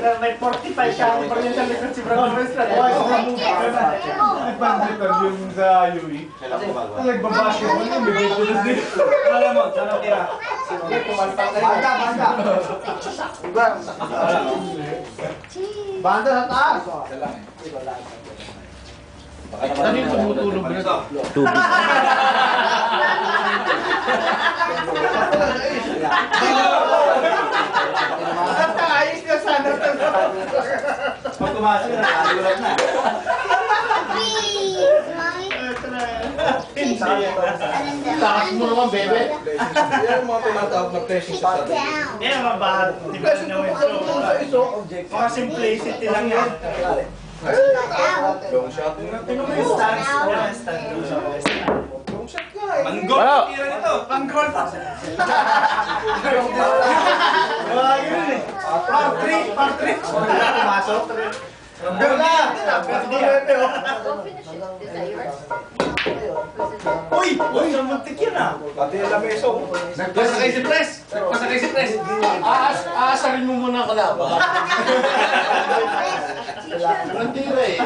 May 45 ka, pa rin sa likod si Brown West. Nagpandritan yung sa UE. Nagbabasket mo yung bigay ko na din. Alam mo, saan tira? Banda sa taas. Ano yung tumutulog na ito? Tubig. Ayos ka sana. Pag tumasok na, nakagulat na. Taas mo naman, bebe. Yan ang mga tinatawag na flashing sa sarili. Hindi naman ba? Di ba mga simplicity lang yan. Long shot. Tingnan mo yung stance. Yung stance. Long shot nga eh. Manggol, Wow. tira nito. Pang-goal pa. Wala yun eh. Par 3. Pumasok. Goal na! Uy! Uy! Namuntik yan ah! Pati yung lameso. Nagpasakay si Pres! Nagpasakay si Pres! Aasarin mo muna ang kalaban. Walang tira eh.